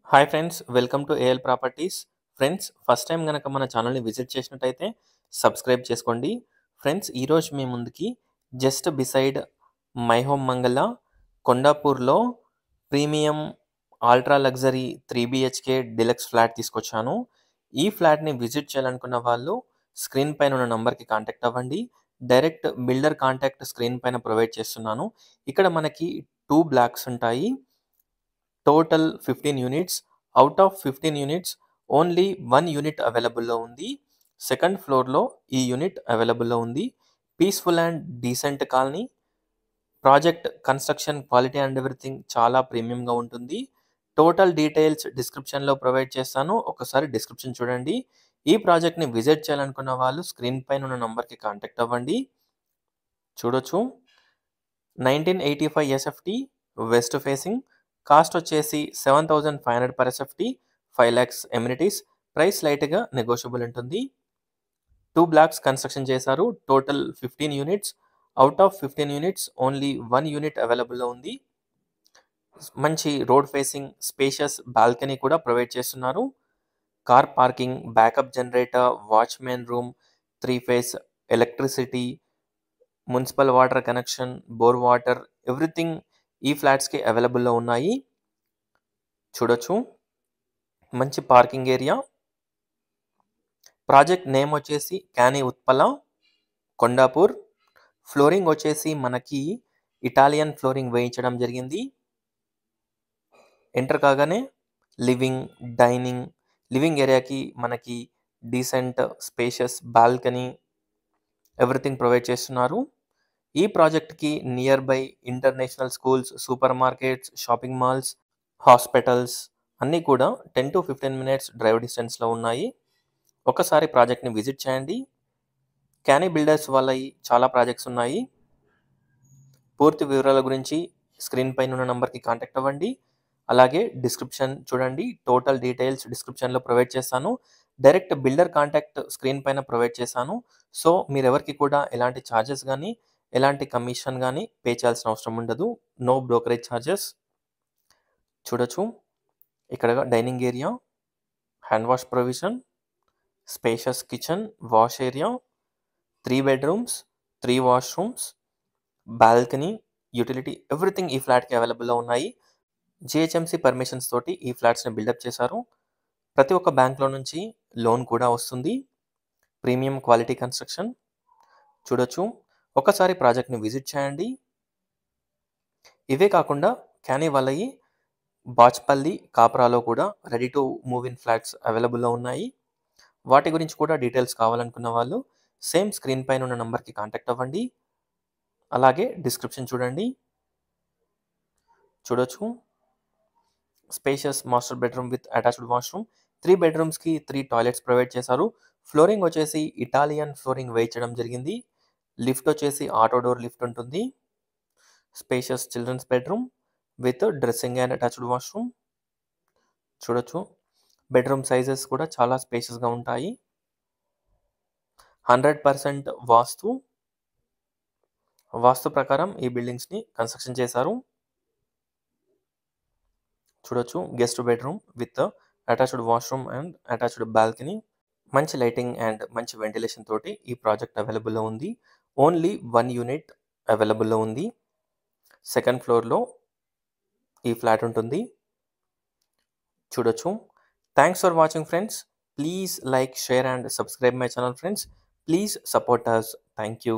Hi friends, welcome to AL properties. Friends, first time గనక మన ఛానల్ని విజిట్ చేసినట్టయితే సబ్స్క్రైబ్ చేసుకోండి. ఫ్రెండ్స్, ఈరోజు మీ ముందుకి just beside my home Mangala కొండాపూర్లో premium ultra luxury 3 BHK deluxe flat తీసుకొచ్చాను. ఈ ఫ్లాట్ని విజిట్ చేయాలనుకున్న వాళ్ళు స్క్రీన్ పైన ఉన్న నంబర్కి కాంటాక్ట్ అవ్వండి. డైరెక్ట్ బిల్డర్ కాంటాక్ట్ స్క్రీన్ పైన ప్రొవైడ్ చేస్తున్నాను. ఇక్కడ మనకి 2 బ్లాక్స్ ఉంటాయి. Total 15 units. Out of 15 units only 1 unit అవైలబుల్లో ఉంది. సెకండ్ ఫ్లోర్లో ఈ యూనిట్ అవైలబుల్లో ఉంది. Peaceful and decent colony. Project construction quality and everything చాలా ప్రీమియంగా ఉంటుంది. టోటల్ డీటెయిల్స్ డిస్క్రిప్షన్లో ప్రొవైడ్ చేస్తాను. ఒకసారి డిస్క్రిప్షన్ చూడండి. ఈ ప్రాజెక్ట్ని విజిట్ చేయాలనుకున్న వాళ్ళు స్క్రీన్ పైన ఉన్న నంబర్కి కాంటాక్ట్ అవ్వండి. చూడొచ్చు, 1985 SFT వెస్ట్ ఫేసింగ్. కాస్ట్ వచ్చేసి 7,500 per SFT, 5 lakhs amenities. Price లైట్గా నెగోషియబుల్ ఉంటుంది. 2 బ్లాక్స్ కన్స్ట్రక్షన్ చేశారు. Total 15 units. Out of 15 units only 1 unit అవైలబుల్లో ఉంది. మంచి రోడ్ ఫేసింగ్ స్పేషియస్ బాల్కనీ కూడా ప్రొవైడ్ చేస్తున్నారు. Car parking, backup generator, watchman room, 3 phase electricity, municipal water connection, bore water, everything ఈ ఫ్లాట్స్కి అవైలబుల్లో ఉన్నాయి. చూడొచ్చు, మంచి పార్కింగ్ ఏరియా. ప్రాజెక్ట్ నేమ్ వచ్చేసి క్యానీ ఉత్పల కొండాపూర్. ఫ్లోరింగ్ వచ్చేసి మనకి ఇటాలియన్ ఫ్లోరింగ్ వేయించడం జరిగింది. ఎంటర్ కాగానే లివింగ్, డైనింగ్, లివింగ్ ఏరియాకి మనకి decent spacious balcony, everything provide చేస్తున్నారు. ఈ ప్రాజెక్ట్కి near by international schools, super markets, shopping malls, hospitals అన్నీ కూడా 10 to 15 minutes డ్రైవ్ డిస్టెన్స్లో ఉన్నాయి. ఒకసారి ప్రాజెక్ట్ని విజిట్ చేయండి. క్యానీ బిల్డర్స్ వాళ్ళవి చాలా ప్రాజెక్ట్స్ ఉన్నాయి. పూర్తి వివరాల గురించి స్క్రీన్ పైన ఉన్న నంబర్కి కాంటాక్ట్ అవ్వండి. అలాగే డిస్క్రిప్షన్ చూడండి. టోటల్ డీటెయిల్స్ డిస్క్రిప్షన్లో ప్రొవైడ్ చేస్తాను. డైరెక్ట్ బిల్డర్ కాంటాక్ట్ స్క్రీన్ పైన ప్రొవైడ్ చేశాను. సో మీరెవరికి కూడా ఎలాంటి ఛార్జెస్ కానీ ఎలాంటి కమిషన్ కానీ పే చేయాల్సిన అవసరం ఉండదు. No brokerage charges. చూడొచ్చు, ఇక్కడ dining area, hand wash provision, spacious kitchen, wash area, 3 bedrooms, 3 washrooms, balcony, utility, everything ఈ ఫ్లాట్కి అవైలబుల్లో ఉన్నాయి. జిహెచ్ఎంసీ పర్మిషన్స్ తోటి ఈ ఫ్లాట్స్ని బిల్డప్ చేశారు. ప్రతి ఒక్క బ్యాంక్లో నుంచి లోన్ కూడా వస్తుంది. Premium quality construction. చూడొచ్చు, ఒకసారి ప్రాజెక్ట్ని విజిట్ చేయండి. ఇవే కాకుండా క్యానీ వాళ్ళయి బాచ్పల్లి, కాప్రాలో కూడా ready to move in flats అవైలబుల్లో ఉన్నాయి. వాటి గురించి కూడా డీటెయిల్స్ కావాలనుకున్న వాళ్ళు సేమ్ స్క్రీన్ పైన ఉన్న నంబర్కి కాంటాక్ట్ అవ్వండి. అలాగే డిస్క్రిప్షన్ చూడండి. చూడొచ్చు, spacious master bedroom with attached washroom. 3 bedroomsకి 3 టాయిలెట్స్ ప్రొవైడ్ చేశారు. ఫ్లోరింగ్ వచ్చేసి ఇటాలియన్ ఫ్లోరింగ్ వేయించడం జరిగింది. లిఫ్ట్ వచ్చేసి ఆటో డోర్ లిఫ్ట్ ఉంటుంది. Spacious children's bedroom with dressing and attached washroom. చూడొచ్చు, బెడ్రూమ్ సైజెస్ కూడా చాలా స్పేషియస్గా ఉంటాయి. 100% వాస్తు ప్రకారం ఈ బిల్డింగ్స్ని కన్స్ట్రక్షన్ చేశారు. చూడొచ్చు, guest bedroom with attached washroom and attached balcony. మంచి లైటింగ్ అండ్ మంచి వెంటిలేషన్ తోటి ఈ ప్రాజెక్ట్ అవైలబుల్లో ఉంది. ఓన్లీ 1 యూనిట్ అవైలబుల్లో ఉంది. సెకండ్ ఫ్లోర్లో ఈ ఫ్లాట్ ఉంటుంది. చూడొచ్చు. Thanks for watching friends. Please like, share and subscribe my channel friends. Please support us. Thank you.